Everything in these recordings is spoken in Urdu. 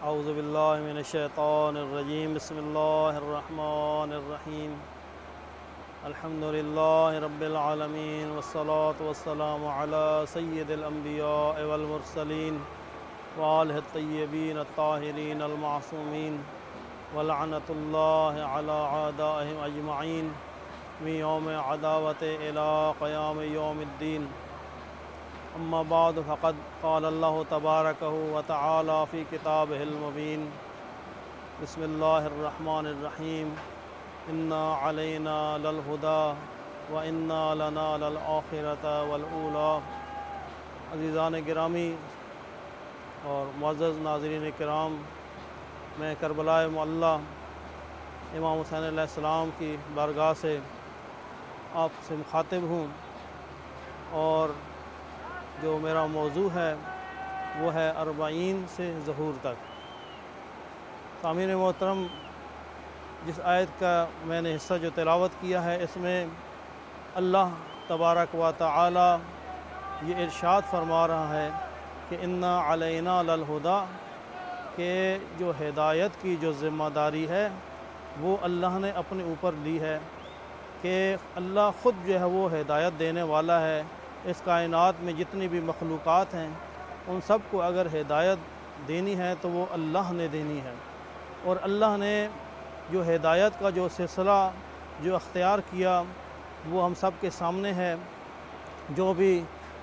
اعوذ باللہ من الشیطان الرجیم بسم اللہ الرحمن الرحیم الحمدللہ رب العالمین والصلاة والسلام علی سید الانبیاء والمرسلین وآلہ الطیبین الطاہرین المعصومین ولعنت اللہ علی اعدائہم اجمعین من یوم عداوت الی قیام یوم الدین اما بعد فقد قال اللہ تبارکہ وتعالی فی کتابہ المبین بسم اللہ الرحمن الرحیم انا علینا للہدی وانا لنا للآخرۃ والأولی۔ عزیزان گرامی اور معزز ناظرین کرام، میں کربلا معلیٰ امام حسین علیہ السلام کی بارگاہ سے آپ سے مخاطب ہوں، اور جو میرا موضوع ہے وہ ہے اربعین سے ظہور تک۔ سامعین محترم، جس آیت کا میں نے حصہ جو تلاوت کیا ہے، اس میں اللہ تبارک و تعالی یہ ارشاد فرما رہا ہے کہ انا علینا للہدی، کہ جو ہدایت کی جو ذمہ داری ہے وہ اللہ نے اپنے اوپر لی ہے، کہ اللہ خود جو ہے وہ ہدایت دینے والا ہے۔ اس کائنات میں جتنی بھی مخلوقات ہیں ان سب کو اگر ہدایت دینی ہے تو وہ اللہ نے دینی ہے، اور اللہ نے جو ہدایت کا جو سلسلہ جو اختیار کیا وہ ہم سب کے سامنے ہے۔ جو بھی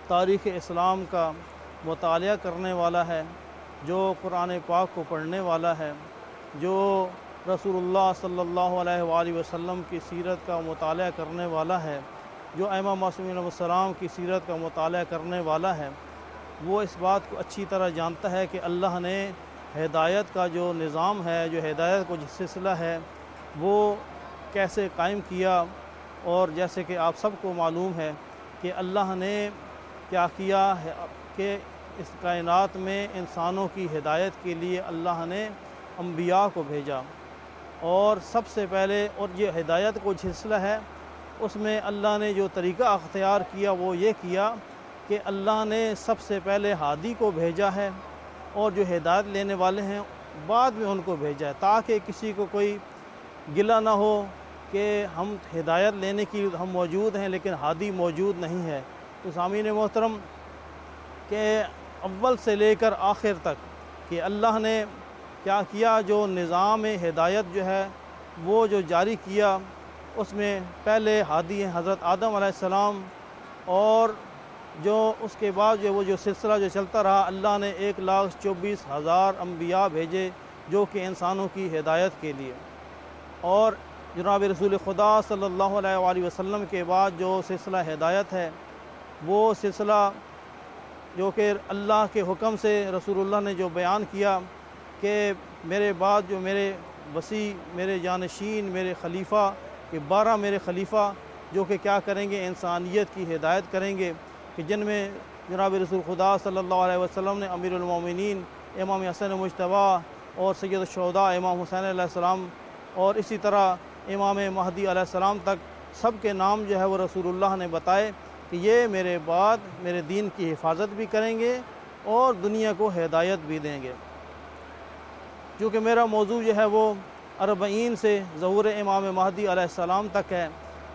تاریخ اسلام کا مطالعہ کرنے والا ہے، جو قرآن پاک کو پڑھنے والا ہے، جو رسول اللہ صلی اللہ علیہ وآلہ وسلم کی سیرت کا مطالعہ کرنے والا ہے، جو ائمہ معصومین علیہ السلام کی سیرت کا مطالعہ کرنے والا ہے، وہ اس بات کو اچھی طرح جانتا ہے کہ اللہ نے ہدایت کا جو نظام ہے، جو ہدایت کا جو سلسلہ ہے، وہ کیسے قائم کیا۔ اور جیسے کہ آپ سب کو معلوم ہے کہ اللہ نے کیا کیا ہے کہ اس کائنات میں انسانوں کی ہدایت کے لیے اللہ نے انبیاء کو بھیجا، اور سب سے پہلے اور یہ ہدایت کو سلسلہ ہے، اس میں اللہ نے جو طریقہ اختیار کیا وہ یہ کیا کہ اللہ نے سب سے پہلے ہادی کو بھیجا ہے، اور جو ہدایت لینے والے ہیں بعد میں ان کو بھیجا ہے، تاکہ کسی کو کوئی گلہ نہ ہو کہ ہم ہدایت لینے کی ہم موجود ہیں لیکن ہادی موجود نہیں ہے۔ تو سامعین محترم، کہ اول سے لے کر آخر تک کہ اللہ نے کیا کیا، جو نظام ہدایت جو ہے وہ جو جاری کیا، اس میں پہلے ہادی ہیں حضرت آدم علیہ السلام، اور جو اس کے بعد جو وہ جو سلسلہ جو چلتا رہا، اللہ نے 1,24,000 انبیاء بھیجے جو کہ انسانوں کی ہدایت کے لیے۔ اور جناب رسول خدا صلی اللہ علیہ وآلہ وسلم کے بعد جو سلسلہ ہدایت ہے، وہ سلسلہ جو کہ اللہ کے حکم سے رسول اللہ نے جو بیان کیا کہ میرے بعد جو میرے وصی، میرے جانشین، میرے خلیفہ، کہ 12 میرے خلیفہ جو کہ کیا کریں گے، انسانیت کی ہدایت کریں گے، کہ جن میں جناب رسول خدا صلی اللہ علیہ وسلم نے امیر المومنین امام حسن مجتبیٰ اور سید الشہداء امام حسین علیہ السلام، اور اسی طرح امام مہدی علیہ السلام تک سب کے نام جو ہے وہ رسول اللہ نے بتائے کہ یہ میرے بعد میرے دین کی حفاظت بھی کریں گے اور دنیا کو ہدایت بھی دیں گے۔ کیونکہ میرا موضوع جو ہے وہ اربعین سے ظہور امام مہدی علیہ السلام تک ہے،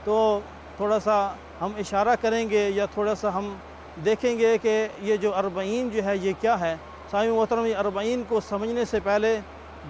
تو تھوڑا سا ہم اشارہ کریں گے یا تھوڑا سا ہم دیکھیں گے کہ یہ جو اربعین جو ہے یہ کیا ہے۔ سامعین محترم، یہ اربعین کو سمجھنے سے پہلے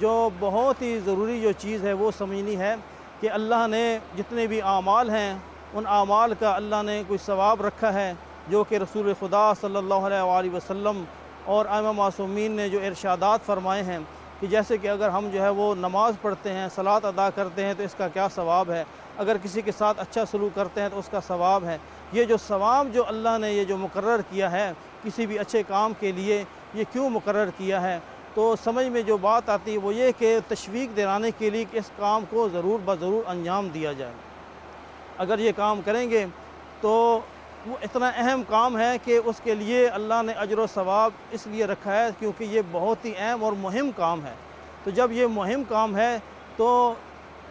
جو بہت ہی ضروری جو چیز ہے وہ سمجھنی ہے کہ اللہ نے جتنے بھی اعمال ہیں ان اعمال کا اللہ نے کوئی ثواب رکھا ہے، جو کہ رسول خدا صلی اللہ علیہ وآلہ وسلم اور ائمہ معصومین نے جو ارشادات فرمائے ہیں کہ جیسے کہ اگر ہم جو ہے وہ نماز پڑھتے ہیں، صلاۃ ادا کرتے ہیں تو اس کا کیا ثواب ہے، اگر کسی کے ساتھ اچھا سلوک کرتے ہیں تو اس کا ثواب ہے۔ یہ جو ثواب جو اللہ نے یہ جو مقرر کیا ہے کسی بھی اچھے کام کے لیے، یہ کیوں مقرر کیا ہے؟ تو سمجھ میں جو بات آتی ہے وہ یہ کہ تشویق دلانے کے لیے کہ اس کام کو ضرور بضرور انجام دیا جائے۔ اگر یہ کام کریں گے تو وہ اتنا اہم کام ہے کہ اس کے لیے اللہ نے اجر و ثواب اس لیے رکھا ہے کیونکہ یہ بہت ہی اہم اور مہم کام ہے۔ تو جب یہ مہم کام ہے تو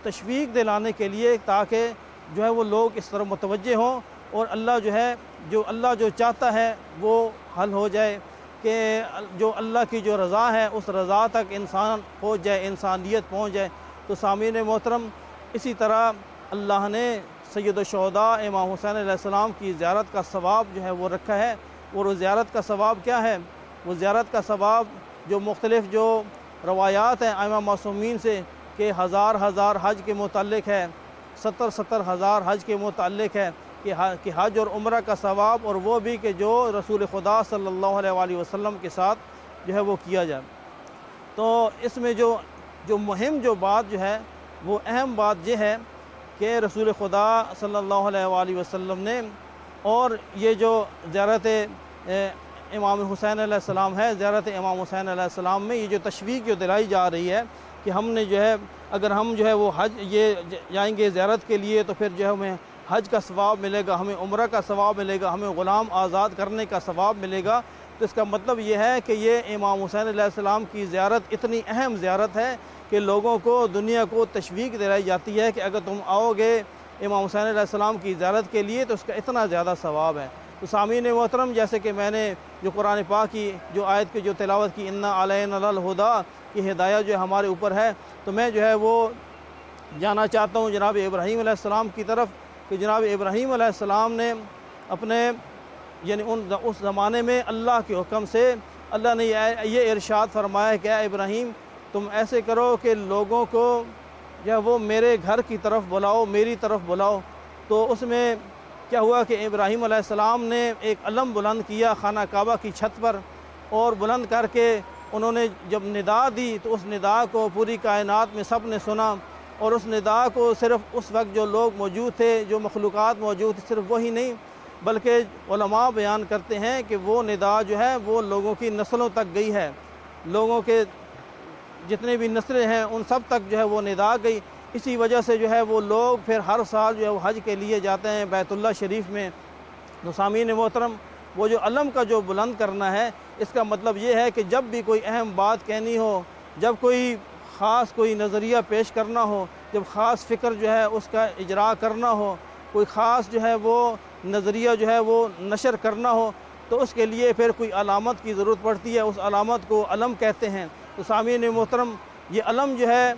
تشویق دلانے کے لیے تاکہ جو ہے وہ لوگ اس طرح متوجہ ہوں اور اللہ جو چاہتا ہے وہ حل ہو جائے، کہ جو اللہ کی جو رضا ہے اس رضا تک انسان پہنچ جائے، انسانیت پہنچ جائے۔ تو سامعین محترم، اسی طرح اللہ نے سید الشہداء امام حسین علیہ السلام کی زیارت کا ثواب جو ہے وہ رکھا ہے، اور وہ زیارت کا ثواب کیا ہے؟ وہ زیارت کا ثواب جو مختلف جو روایات ہیں ائمہ معصومین سے کہ ہزار حج کے متعلق ہے، 70 ہزار حج کے متعلق ہے کہ حج اور عمرہ کا ثواب، اور وہ بھی کہ جو رسول خدا صلی اللہ علیہ وآلہ وسلم کے ساتھ جو ہے وہ کیا جائے۔ تو اس میں جو مہم جو بات جو ہے وہ اہم بات یہ ہے کہ رسول خدا صلی اللہ علیہ وآلہ وسلم نے، اور یہ جو زیارت امام حسین علیہ السلام ہے، زیارت امام حسین علیہ السلام میں یہ جو تشویق جو دلائی جا رہی ہے کہ ہم نے جو ہے اگر ہم جو ہے وہ حج یہ جائیں گے زیارت کے لیے تو پھر جو ہے ہمیں حج کا ثواب ملے گا، ہمیں عمرہ کا ثواب ملے گا، ہمیں غلام آزاد کرنے کا ثواب ملے گا۔ تو اس کا مطلب یہ ہے کہ یہ امام حسین علیہ السلام کی زیارت اتنی اہم زیارت ہے کہ لوگوں کو، دنیا کو تشویق دلائی جاتی ہے کہ اگر تم آؤ گے امام حسین علیہ السلام کی زیارت کے لیے تو اس کا اتنا زیادہ ثواب ہے۔ تو سامعین محترم، جیسے کہ میں نے جو قرآن پاک کی جو آیت کی جو تلاوت کی، اِنَّا عَلَيْنَا الْهُدَىٰ کی ہدایت جو ہمارے اوپر ہے، تو میں جو ہے وہ جانا چاہتا ہوں جناب ابراہیم علیہ السلام کی طرف کہ جناب ابراہیم علیہ السلام نے اپنے یعنی اس زمانے میں اللہ کے حکم سے اللہ نے یہ ارشاد فرمایا کہ اے ابراہیم تم ایسے کرو کہ لوگوں کو جو ہے وہ میرے گھر کی طرف بلاؤ، میری طرف بلاؤ۔ تو اس میں کیا ہوا کہ ابراہیم علیہ السلام نے ایک علم بلند کیا خانہ کعبہ کی چھت پر، اور بلند کر کے انہوں نے جب ندا دی تو اس ندا کو پوری کائنات میں سب نے سنا، اور اس ندا کو صرف اس وقت جو لوگ موجود تھے، جو مخلوقات موجود تھے، صرف وہی نہیں بلکہ علماء بیان کرتے ہیں کہ وہ ندا جو ہے وہ لوگوں کی نسلوں تک گئی ہے، لوگوں کے جتنے بھی نسلیں ہیں ان سب تک جو ہے وہ ندا گئی۔ اسی وجہ سے جو ہے وہ لوگ پھر ہر سال جو ہے وہ حج کے لیے جاتے ہیں بیت اللہ شریف میں۔ تو سامعین محترم، وہ جو علم کا جو بلند کرنا ہے، اس کا مطلب یہ ہے کہ جب بھی کوئی اہم بات کہنی ہو، جب کوئی خاص کوئی نظریہ پیش کرنا ہو، جب خاص فکر جو ہے اس کا اجرا کرنا ہو، کوئی خاص جو ہے وہ نظریہ جو ہے وہ نشر کرنا ہو، تو اس کے لیے پھر کوئی علامت کی ضرورت پڑتی ہے، اس علامت کو علم کہتے ہیں۔ تو سامعین محترم، یہ علم جو ہے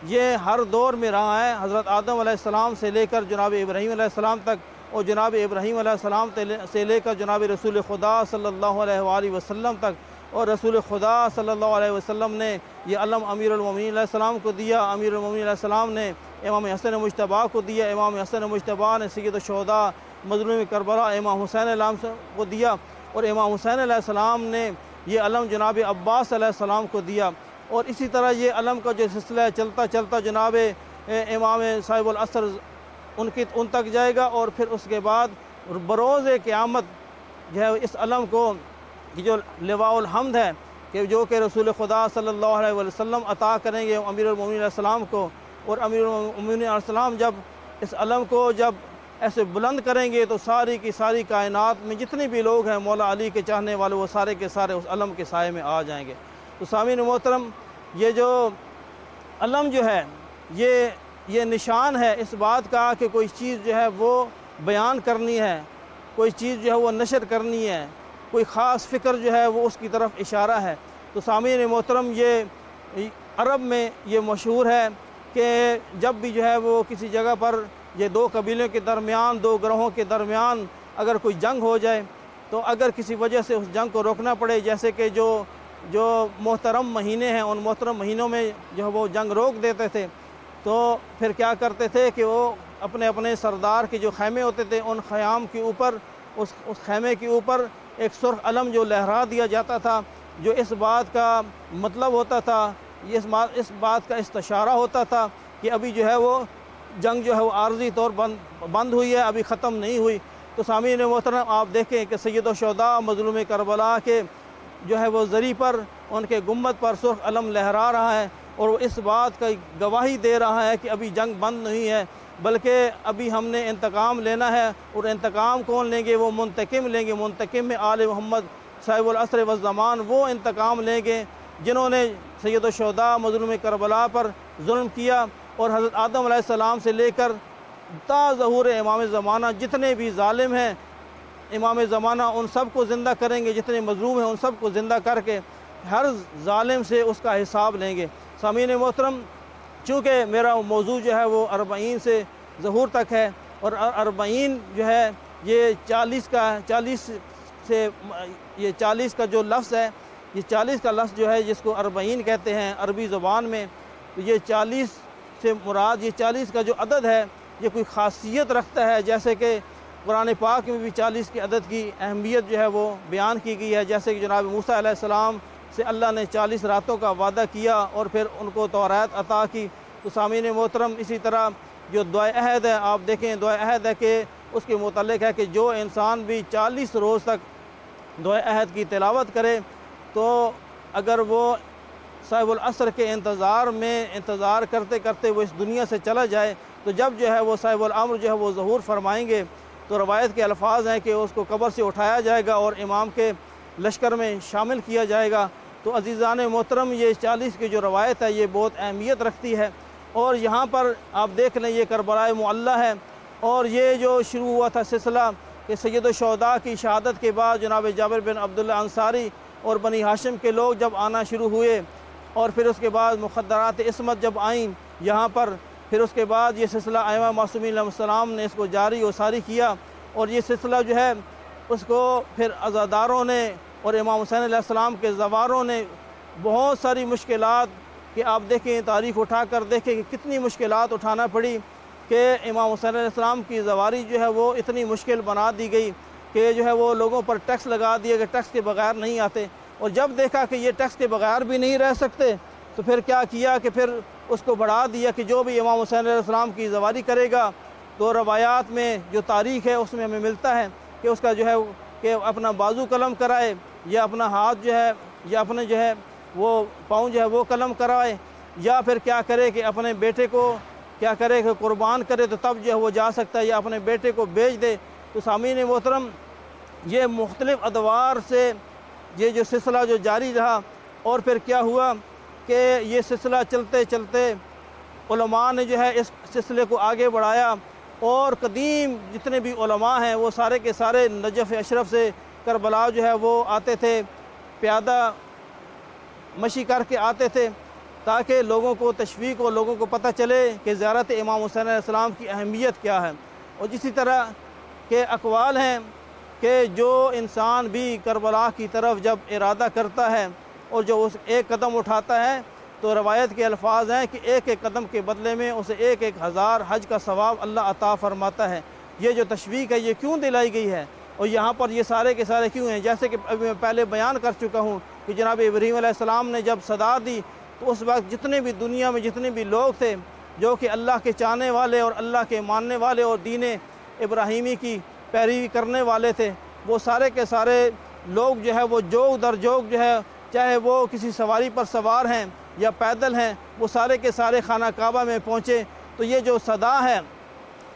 یہ ہر دور میں رہا ہے، حضرت آدم علیہ السلام سے لے کر جناب ابراہیم علیہ السلام تک، اور جناب ابراہیم علیہ السلام سے لے کر جناب رسول خدا صلی اللہ علیہ وآلہ وسلم تک، اور رسول خدا صلی اللہ علیہ وسلم نے یہ علم امیر المومنین علیہ السلام کو دیا، امیر المومنین علیہ السلام نے امام حسن مجتبیٰ کو دیا، امام حسن مجتبیٰ نے سید الشہداء مظلوم کربلا امام حسین علیہ السلام کو دیا، اور امام حسین علیہ السلام نے یہ علم جناب عباس علیہ السلام کو دیا۔ اور اسی طرح یہ علم کا جو سلسلہ ہے چلتا چلتا جناب امام صاحب العصر ان تک جائے گا، اور پھر اس کے بعد بروز قیامت جو ہے اس علم کو جو لواء الحمد ہے کہ جو کہ رسول خدا صلی اللہ علیہ وسلم عطا کریں گے امیر المومنین علیہ السلام کو، اور امیر المومنین علیہ السلام جب اس علم کو جب ایسے بلند کریں گے تو ساری کی ساری کائنات میں جتنے بھی لوگ ہیں مولا علی کے چاہنے والے، وہ سارے کے سارے اس علم کے سائے میں آ جائیں گے۔ تو سامعین محترم، یہ جو علم جو ہے یہ نشان ہے اس بات کا کہ کوئی چیز جو ہے وہ بیان کرنی ہے، کوئی چیز جو ہے وہ نشر کرنی ہے، کوئی خاص فکر جو ہے وہ اس کی طرف اشارہ ہے۔ تو سامعین محترم، یہ عرب میں یہ مشہور ہے کہ جب بھی جو ہے وہ کسی جگہ پر یہ دو قبیلوں کے درمیان، دو گروہوں کے درمیان اگر کوئی جنگ ہو جائے، تو اگر کسی وجہ سے اس جنگ کو روکنا پڑے، جیسے کہ جو محترم مہینے ہیں ان محترم مہینوں میں جو ہے وہ جنگ روک دیتے تھے، تو پھر کیا کرتے تھے کہ وہ اپنے اپنے سردار کے جو خیمے ہوتے تھے ان خیام کے اوپر، اس خیمے کے اوپر ایک سرخ علم جو لہرا دیا جاتا تھا، جو اس بات کا مطلب ہوتا تھا اس بات کا استشارہ ہوتا تھا کہ ابھی جو ہے وہ جنگ جو ہے وہ عارضی طور بند ہوئی ہے، ابھی ختم نہیں ہوئی۔ تو سامعین محترم آپ دیکھیں کہ سید الشہداء مظلوم کربلا کے جو ہے وہ زری پر، ان کے گنبد پر سرخ علم لہرا رہا ہے، اور وہ اس بات کا گواہی دے رہا ہے کہ ابھی جنگ بند نہیں ہے، بلکہ ابھی ہم نے انتقام لینا ہے۔ اور انتقام کون لیں گے؟ وہ منتقم لیں گے۔ منتقم میں آل محمد صاحب العصر والزمان وہ انتقام لیں گے جنہوں نے سید الشہداء مظلوم کربلا پر ظلم کیا، اور حضرت آدم علیہ السلام سے لے کر تا ظہور امام زمانہ جتنے بھی ظالم ہیں، امام زمانہ ان سب کو زندہ کریں گے، جتنے مظلوم ہیں ان سب کو زندہ کر کے ہر ظالم سے اس کا حساب لیں گے۔ سامعین محترم، چونکہ میرا موضوع جو ہے وہ 40 سے ظہور تک ہے، اور 40 جو ہے یہ 40 کا جو لفظ ہے، یہ 40 کا لفظ جو ہے جس کو 40 کہتے ہیں عربی زبان میں، تو یہ 40 سے مراد یہ 40 کا جو عدد ہے یہ کوئی خاصیت رکھتا ہے، جیسے کہ قرآن پاک میں بھی 40 کے عدد کی اہمیت جو ہے وہ بیان کی گئی ہے، جیسے کہ جناب موسیٰ علیہ السلام سے اللہ نے 40 راتوں کا وعدہ کیا اور پھر ان کو تورات عطا کی۔ تو سامعین محترم، اسی طرح جو دعائے عہد ہے، آپ دیکھیں دعائے عہد ہے کہ اس کے متعلق ہے کہ جو انسان بھی 40 روز تک دعائے عہد کی تلاوت کرے، تو اگر وہ صاحب العصر کے انتظار کرتے کرتے وہ اس دنیا سے چلا جائے، تو جب جو ہے وہ صاحب الامر جو ہے وہ ظہور فرمائیں گے، تو روایت کے الفاظ ہیں کہ اس کو قبر سے اٹھایا جائے گا اور امام کے لشکر میں شامل کیا جائے گا۔ تو عزیزان محترم، یہ 40 کی جو روایت ہے یہ بہت اہمیت رکھتی ہے، اور یہاں پر آپ دیکھ لیں یہ کربلائے معلی ہے، اور یہ جو شروع ہوا تھا سلسلہ کہ سید الشہداء کی شہادت کے بعد جناب جابر بن عبداللہ انصاری اور بنی ہاشم کے لوگ جب آنا شروع ہوئے، اور پھر اس کے بعد مخدرات عصمت جب آئیں یہاں پر، پھر اس کے بعد یہ سلسلہ ائمہ معصومین علیہ السلام نے اس کو جاری و ساری کیا، اور یہ سلسلہ جو ہے اس کو پھر عزاداروں نے اور امام حسین علیہ السلام کے زواروں نے بہت ساری مشکلات، کہ آپ دیکھیں تاریخ اٹھا کر دیکھیں کہ کتنی مشکلات اٹھانا پڑی، کہ امام حسین علیہ السلام کی زواری جو ہے وہ اتنی مشکل بنا دی گئی کہ جو ہے وہ لوگوں پر ٹیکس لگا دیا کہ ٹیکس کے بغیر نہیں آتے، اور جب دیکھا کہ یہ ٹیکس کے بغیر بھی نہیں رہ سکتے، تو پھر کیا کیا کہ پھر اس کو بڑھا دیا کہ جو بھی امام حسین علیہ السلام کی زواری کرے گا، تو روایات میں جو تاریخ ہے اس میں ہمیں ملتا ہے کہ اس کا جو ہے کہ اپنا بازو قلم کرائے، یا اپنا ہاتھ جو ہے، یا اپنے جو ہے وہ پاؤں جو ہے وہ قلم کرائے، یا پھر کیا کرے کہ اپنے بیٹے کو کیا کرے کہ قربان کرے، تو تب جو ہے وہ جا سکتا ہے، یا اپنے بیٹے کو بیچ دے۔ تو سامعین محترم، یہ مختلف ادوار سے یہ جو سلسلہ جو جاری رہا، اور پھر کیا ہوا کہ یہ سلسلہ چلتے چلتے علماء نے جو ہے اس سلسلے کو آگے بڑھایا، اور قدیم جتنے بھی علماء ہیں وہ سارے کے سارے نجف اشرف سے کربلا جو ہے وہ آتے تھے، پیادہ مشی کر کے آتے تھے، تاکہ لوگوں کو تشویق ہو، لوگوں کو پتہ چلے کہ زیارت امام حسین علیہ السلام کی اہمیت کیا ہے۔ اور اسی طرح کے اقوال ہیں کہ جو انسان بھی کربلا کی طرف جب ارادہ کرتا ہے اور جو اس ایک قدم اٹھاتا ہے، تو روایت کے الفاظ ہیں کہ ایک ایک قدم کے بدلے میں اسے 1000 حج کا ثواب اللہ عطا فرماتا ہے۔ یہ جو تشویق ہے یہ کیوں دلائی گئی ہے، اور یہاں پر یہ سارے کے سارے کیوں ہیں؟ جیسے کہ ابھی میں پہلے بیان کر چکا ہوں کہ جناب ابراہیم علیہ السلام نے جب صدا دی، تو اس وقت جتنے بھی دنیا میں جتنے بھی لوگ تھے جو کہ اللہ کے چاہنے والے اور اللہ کے ماننے والے اور دین ابراہیمی کی پیروی کرنے والے تھے، وہ سارے کے سارے لوگ جو ہے وہ جوگ در جوگ جو ہے، چاہے وہ کسی سواری پر سوار ہیں یا پیدل ہیں، وہ سارے کے سارے خانہ کعبہ میں پہنچے۔ تو یہ جو صدا ہے،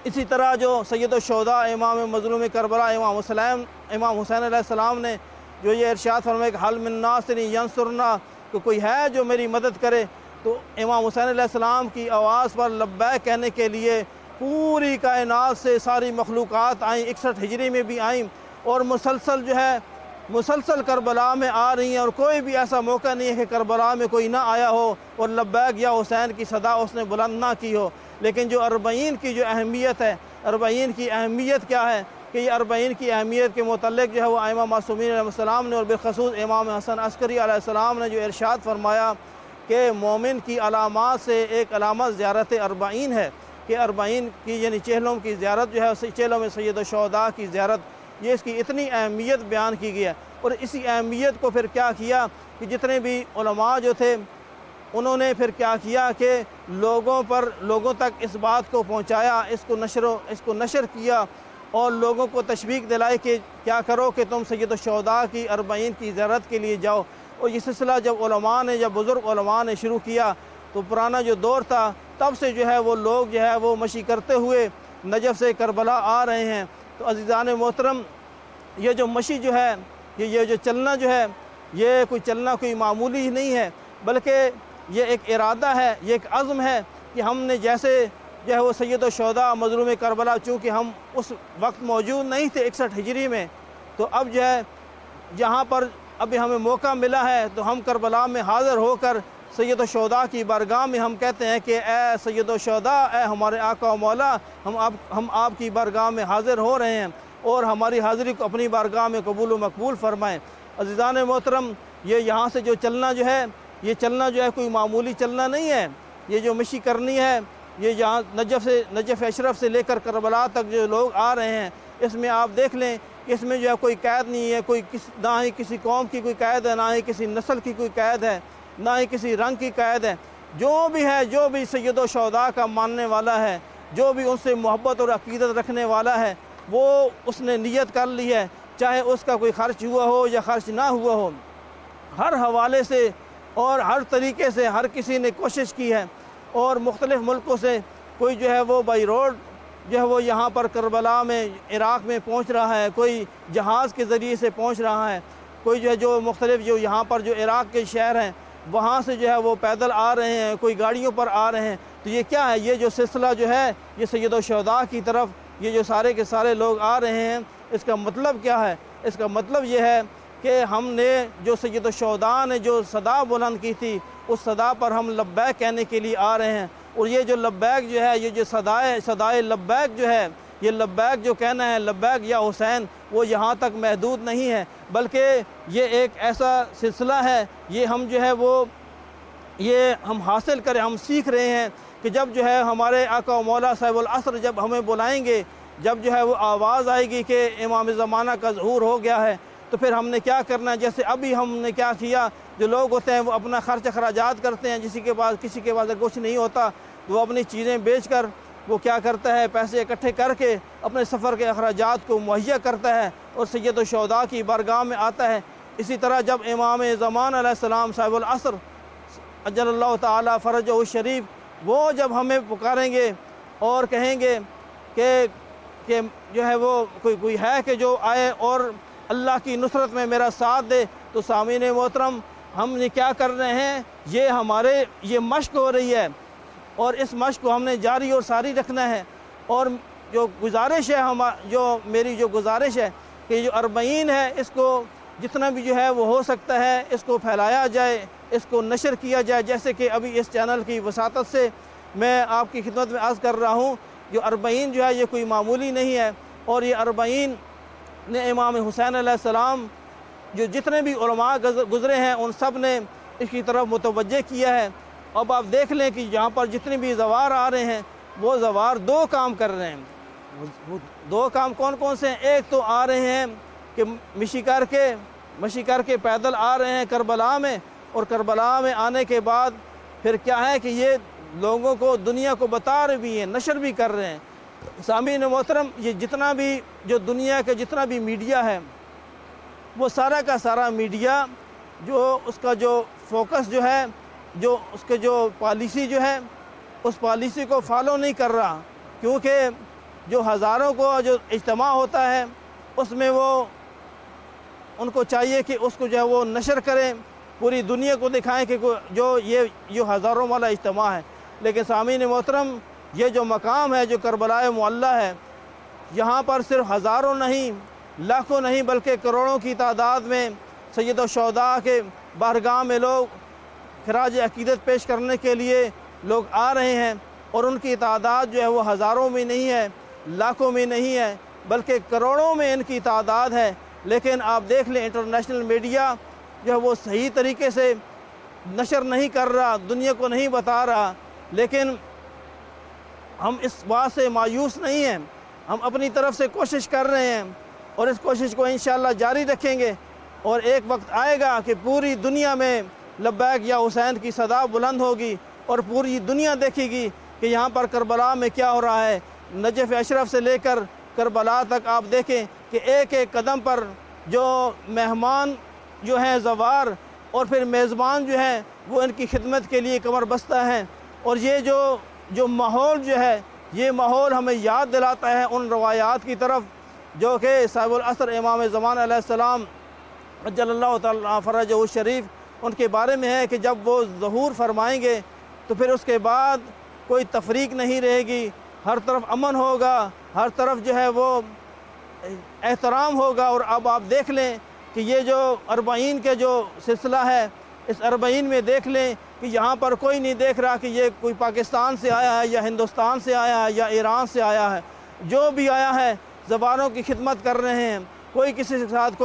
اسی طرح جو سید الشہداء امام مظلوم کربلا امام حسین علیہ السلام نے جو یہ ارشاد فرمایا کہ حل من ناصر ینصرنا، کہ کوئی ہے جو میری مدد کرے، تو امام حسین علیہ السلام کی آواز پر لبیک کہنے کے لیے پوری کائنات سے ساری مخلوقات آئیں، 61 ہجری میں بھی آئیں، اور مسلسل کربلا میں آ رہی ہیں، اور کوئی بھی ایسا موقع نہیں ہے کہ کربلا میں کوئی نہ آیا ہو اور لبیک یا حسین کی صدا اس نے بلند نہ کی ہو۔ لیکن جو 40 کی جو اہمیت ہے، 40 کی اہمیت کیا ہے کہ یہ 40 کی اہمیت کے متعلق جو ہے وہ ائمہ معصومین علیہ السلام نے اور بالخصوص امام حسن عسکری علیہ السلام نے جو ارشاد فرمایا کہ مومن کی علامات سے ایک علامت زیارت 40 ہے، کہ 40 کی یعنی چہلم کی زیارت جو ہے، چہلم میں سید الشہداء کی زیارت، یہ اس کی اتنی اہمیت بیان کی گئی ہے۔ اور اسی اہمیت کو پھر کیا کیا کہ جتنے بھی علماء جو تھے انہوں نے پھر کیا کیا کہ لوگوں تک اس بات کو پہنچایا، اس کو نشر کیا اور لوگوں کو تشویق دلائی کہ کیا کرو کہ تم سید الشہداء کی 40 کی زیارت کے لیے جاؤ۔ اور یہ سلسلہ جب بزرگ علماء نے شروع کیا تو پرانا جو دور تھا تب سے جو ہے وہ لوگ جو ہے وہ مشی کرتے ہوئے نجف سے کربلا آ رہے ہیں۔ تو عزیزان محترم، یہ جو مشی جو ہے، یہ جو چلنا جو ہے، یہ کوئی معمولی نہیں ہے، بلکہ یہ ایک ارادہ ہے، یہ ایک عزم ہے کہ ہم نے جیسے جو ہے وہ سید الشہداء مظلوم کربلا، چونکہ ہم اس وقت موجود نہیں تھے 61 ہجری میں، تو اب جو ہے جہاں پر ابھی ہمیں موقع ملا ہے تو ہم کربلا میں حاضر ہو کر سید الشہداء کی بارگاہ میں ہم کہتے ہیں کہ اے سید الشہداء، اے ہمارے آقا و مولا، ہم آپ کی بارگاہ میں حاضر ہو رہے ہیں اور ہماری حاضری کو اپنی بارگاہ میں قبول و مقبول فرمائیں۔ عزیزان محترم، یہ یہاں سے جو چلنا جو ہے، یہ چلنا جو ہے کوئی معمولی چلنا نہیں ہے۔ یہ جو مشی کرنی ہے، یہ یہاں نجف اشرف سے لے کر کربلا تک جو لوگ آ رہے ہیں، اس میں آپ دیکھ لیں کہ اس میں جو ہے کوئی قید نہیں ہے، نہ ہی کسی قوم کی کوئی قید ہے، نہ ہی کسی نسل کی کوئی قید ہے، نہ ہی کسی رنگ کی قید ہے۔ جو بھی سید الشہداء کا ماننے والا ہے، جو بھی ان سے محبت اور عقیدت رکھنے والا ہے، وہ اس نے نیت کر لی ہے، چاہے اس کا کوئی خرچ ہوا ہو یا خرچ نہ ہوا ہو، ہر حوالے سے اور ہر طریقے سے ہر کسی نے کوشش کی ہے، اور مختلف ملکوں سے کوئی جو ہے وہ بائی روڈ جو ہے وہ یہاں پر کربلا میں عراق میں پہنچ رہا ہے، کوئی جہاز کے ذریعے سے پہنچ رہا ہے، کوئی جو ہے جو مختلف جو یہاں پر جو عراق کے شہر ہیں وہاں سے جو ہے وہ پیدل آ رہے ہیں، کوئی گاڑیوں پر آ رہے ہیں۔ تو یہ کیا ہے؟ یہ جو سلسلہ جو ہے یہ سید الشہداء کی طرف یہ جو سارے کے سارے لوگ آ رہے ہیں، اس کا مطلب کیا ہے؟ اس کا مطلب یہ ہے کہ ہم نے جو سید الشہداء نے جو صدا بلند کی تھی، اس صدا پر ہم لبیک کہنے کے لیے آ رہے ہیں۔ اور یہ جو لبیک جو ہے، یہ جو صدائے لبیک جو ہے، یہ لبیک جو کہنا ہے لبیک یا حسین، وہ یہاں تک محدود نہیں ہے، بلکہ یہ ایک ایسا سلسلہ ہے، یہ ہم جو ہے وہ یہ ہم حاصل کریں، ہم سیکھ رہے ہیں کہ جب جو ہے ہمارے آقا و مولا صاحب العصر جب ہمیں بلائیں گے، جب جو ہے وہ آواز آئے گی کہ امام زمانہ کا ظہور ہو گیا ہے، تو پھر ہم نے کیا کرنا ہے؟ جیسے ابھی ہم نے کیا کیا، جو لوگ ہوتے ہیں وہ اپنا خرچ اخراجات کرتے ہیں، کسی کے پاس کچھ نہیں ہوتا تو وہ اپنی چیزیں بیچ کر وہ کیا کرتا ہے، پیسے اکٹھے کر کے اپنے سفر کے اخراجات کو مہیا کرتا ہے اور سید الشہداء کی بارگاہ میں آتا ہے۔ اسی طرح جب امام زمان علیہ السلام صاحب العصر اجل اللہ تعالی فرجہ الشریف، وہ جب ہمیں پکاریں گے اور کہیں گے کہ جو ہے وہ کوئی ہے کہ جو آئے اور اللہ کی نصرت میں میرا ساتھ دے، تو سامعین محترم، ہم نے کیا کر رہے ہیں؟ یہ مشق ہو رہی ہے، اور اس مشق کو ہم نے جاری اور ساری رکھنا ہے۔ اور جو گزارش ہے میری جو گزارش ہے کہ جو 40 ہے، اس کو جتنا بھی جو ہے وہ ہو سکتا ہے اس کو پھیلایا جائے، اس کو نشر کیا جائے، جیسے کہ ابھی اس چینل کی وساطت سے میں آپ کی خدمت میں عرض کر رہا ہوں، جو 40 جو ہے یہ کوئی معمولی نہیں ہے، اور یہ 40 نے امام حسین علیہ السلام جو جتنے بھی علماء گزرے ہیں ان سب نے اس کی طرف متوجہ کیا ہے۔ اب آپ دیکھ لیں کہ یہاں پر جتنے بھی زوار آ رہے ہیں وہ زوار 2 کام کر رہے ہیں۔ 2 کام کون کون سے ہیں؟ ایک تو آ رہے ہیں کہ مشی کر کے پیدل آ رہے ہیں کربلا میں، اور کربلا میں آنے کے بعد پھر کیا ہے کہ یہ لوگوں کو دنیا کو بتا رہے بھی ہیں، نشر بھی کر رہے ہیں۔ سامعین محترم، یہ جتنا بھی جو دنیا کے جتنا بھی میڈیا ہے، وہ سارا کا سارا میڈیا جو اس کا جو فوکس جو ہے، جو اس کے جو پالیسی جو ہے، اس پالیسی کو فالو نہیں کر رہا، کیونکہ جو ہزاروں کو جو اجتماع ہوتا ہے اس میں وہ ان کو چاہیے کہ اس کو جو ہے وہ نشر کریں، پوری دنیا کو دکھائیں کہ یہ ہزاروں والا اجتماع ہے۔ لیکن سامعین محترم، یہ جو مقام ہے جو کربلا معلیٰ ہے، یہاں پر صرف ہزاروں نہیں، لاکھوں نہیں، بلکہ کروڑوں کی تعداد میں سید الشہداء کے بارگاہ میں لوگ خراج عقیدت پیش کرنے کے لیے لوگ آ رہے ہیں، اور ان کی تعداد جو ہے وہ ہزاروں میں نہیں ہے، لاکھوں میں نہیں ہے، بلکہ کروڑوں میں ان کی تعداد ہے۔ لیکن آپ دیکھ لیں انٹرنیشنل میڈیا جو ہے وہ صحیح طریقے سے نشر نہیں کر رہا، دنیا کو نہیں بتا رہا۔ لیکن ہم اس بات سے مایوس نہیں ہیں، ہم اپنی طرف سے کوشش کر رہے ہیں، اور اس کوشش کو انشاءاللہ جاری رکھیں گے، اور ایک وقت آئے گا کہ پوری دنیا میں لبیک یا حسین کی صدا بلند ہوگی اور پوری دنیا دیکھے گی کہ یہاں پر کربلا میں کیا ہو رہا ہے۔ نجف اشرف سے لے کر کربلا تک آپ دیکھیں کہ ایک ایک قدم پر جو مہمان جو ہیں زوار اور پھر میزبان جو ہیں وہ ان کی خدمت کے لیے کمر بستہ ہیں، اور یہ جو ماحول جو ہے یہ ماحول ہمیں یاد دلاتا ہے ان روایات کی طرف جو کہ صاحب العصر امام زمان علیہ السلام عجل اللہ تعالیٰ فرجہ الشریف ان کے بارے میں ہے کہ جب وہ ظہور فرمائیں گے تو پھر اس کے بعد کوئی تفریق نہیں رہے گی، ہر طرف امن ہوگا، ہر طرف جو ہے وہ احترام ہوگا۔ اور اب آپ دیکھ لیں کہ یہ جو 40 کے جو سلسلہ ہے، اس 40 میں دیکھ لیں کہ یہاں پر کوئی نہیں دیکھ رہا کہ یہ کوئی پاکستان سے آیا ہے یا ہندوستان سے آیا ہے یا ایران سے آیا ہے، جو بھی آیا ہے زبانوں کی خدمت کر رہے ہیں، کوئی کسی کے ساتھ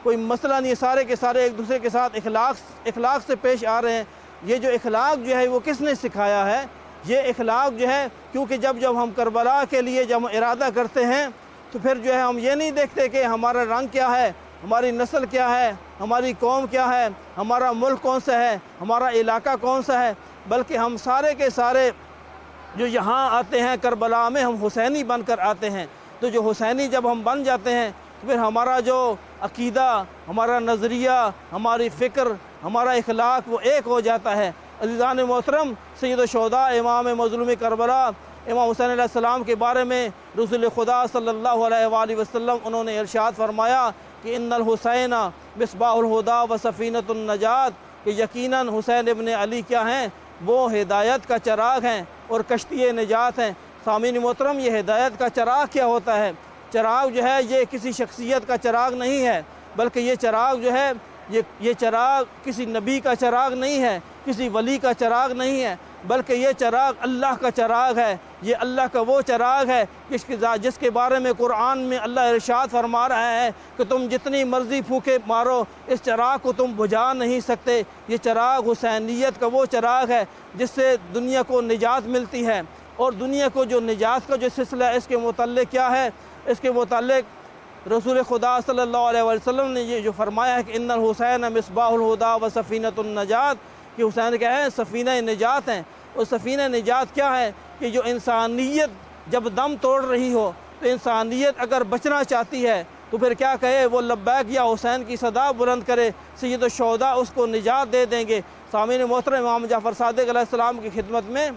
کوئی مسئلہ نہیں، سارے کے سارے ایک دوسرے کے ساتھ اخلاق سے پیش آ رہے ہیں۔ یہ جو اخلاق جو ہے وہ کس نے سکھایا ہے؟ یہ اخلاق جو ہے کیونکہ جب ہم کربلا کے لیے جب ارادہ کرتے ہیں تو پھر جو ہے ہم یہ نہیں دیکھتے کہ ہمارا رنگ کیا ہے، ہماری نسل کیا ہے، ہماری قوم کیا ہے، ہمارا ملک کون سا ہے، ہمارا علاقہ کون سا ہے، بلکہ ہم سارے کے سارے جو یہاں آتے ہیں کربلا میں ہم حسینی بن کر آتے ہیں۔ تو جو حسینی جب ہم بن جاتے ہیں تو پھر ہمارا جو عقیدہ، ہمارا نظریہ، ہماری فکر، ہمارا اخلاق وہ ایک ہو جاتا ہے۔ عزیزان محترم، سید الشہداء امام مظلوم کربلا امام حسین علیہ السلام کے بارے میں رسول خدا صلی اللہ علیہ وآلہ وسلم انہوں نے ارشاد فرمایا کہ ان الحسین مصباح الہدا و سفینۃ النجات، کہ یقیناً حسین ابن علی کیا ہیں؟ وہ ہدایت کا چراغ ہیں اور کشتی نجات ہیں۔ سامعین محترم، یہ ہدایت کا چراغ کیا ہوتا ہے؟ چراغ جو ہے یہ کسی شخصیت کا چراغ نہیں ہے، بلکہ یہ چراغ جو ہے یہ چراغ کسی نبی کا چراغ نہیں ہے، کسی ولی کا چراغ نہیں ہے، بلکہ یہ چراغ اللہ کا چراغ ہے۔ یہ اللہ کا وہ چراغ ہے جس کے بارے میں قرآن میں اللہ ارشاد فرما رہا ہے کہ تم جتنی مرضی پھونکے مارو اس چراغ کو تم بجھا نہیں سکتے۔ یہ چراغ حسینیت کا وہ چراغ ہے جس سے دنیا کو نجات ملتی ہے، اور دنیا کو جو نجات کا جو سلسلہ ہے اس کے متعلق کیا ہے؟ اس کے متعلق رسول خدا صلی اللہ علیہ وسلم نے یہ جو فرمایا ہے کہ ان الحسین مصباح الہدا و سفینۃ النجات، کہ حسین کیا ہے؟ سفینہ نجات ہیں۔ اور سفینہ نجات کیا ہے؟ کہ جو انسانیت جب دم توڑ رہی ہو تو انسانیت اگر بچنا چاہتی ہے تو پھر کیا کہے؟ وہ لبیک یا حسین کی صدا بلند کرے، سید الشہداء اس کو نجات دے دیں گے۔ سامعین محترم، امام جعفر صادق علیہ السلام کی خدمت میں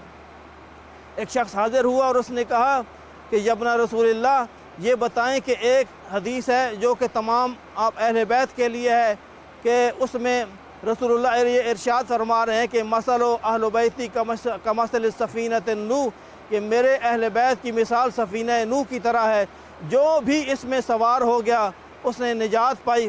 ایک شخص حاضر ہوا اور اس نے کہا کہ یابن رسول اللہ، یہ بتائیں کہ ایک حدیث ہے جو کہ تمام آپ اہل بیت کے لیے ہے، کہ اس میں رسول اللہ یہ ارشاد فرما رہے ہیں کہ مثل اہل بیتی کمثل سفینۃ نوح، کہ میرے اہل بیت کی مثال سفینہ نوح کی طرح ہے، جو بھی اس میں سوار ہو گیا اس نے نجات پائی۔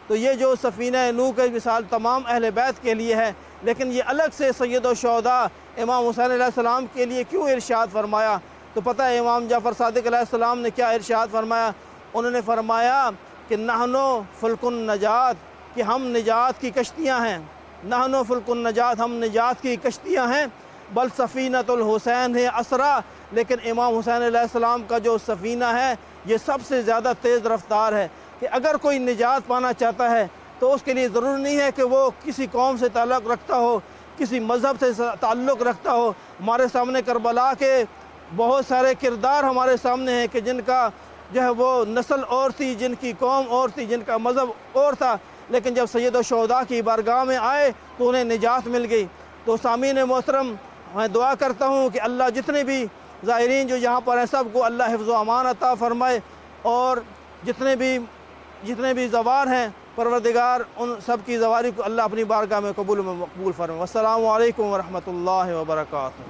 تو یہ جو سفینہ نوح کی مثال تمام اہل بیت کے لیے ہے، لیکن یہ الگ سے سید الشہداء امام حسین علیہ السلام کے لیے کیوں ارشاد فرمایا؟ تو پتہ ہے امام جعفر صادق علیہ السلام نے کیا ارشاد فرمایا؟ انہوں نے فرمایا کہ نحنو فلک النجات، کہ ہم نجات کی کشتیاں ہیں، نحنو فلک النجات، ہم نجات کی کشتیاں ہیں، بل سفینۃ الحسین ہے اسرا، لیکن امام حسین علیہ السلام کا جو سفینہ ہے یہ سب سے زیادہ تیز رفتار ہے، کہ اگر کوئی نجات پانا چاہتا ہے تو اس کے لیے ضروری نہیں ہے کہ وہ کسی قوم سے تعلق رکھتا ہو، کسی مذہب سے تعلق رکھتا ہو۔ ہمارے سامنے کربلا کے بہت سارے کردار ہمارے سامنے ہیں کہ جن کا جو ہے وہ نسل اور تھی، جن کی قوم اور تھی، جن کا مذہب اور تھا، لیکن جب سید الشہداء کی بارگاہ میں آئے تو انہیں نجات مل گئی۔ تو سامعین محترم، میں دعا کرتا ہوں کہ اللہ جتنے بھی زائرین جو یہاں پر ہیں سب کو اللہ حفظ و امان عطا فرمائے، اور جتنے بھی زوار ہیں پروردگار ان سب کی زواری کو اللہ اپنی بارگاہ میں قبول و مقبول فرمائے۔ والسلام علیکم ورحمۃ اللہ وبرکاتہ۔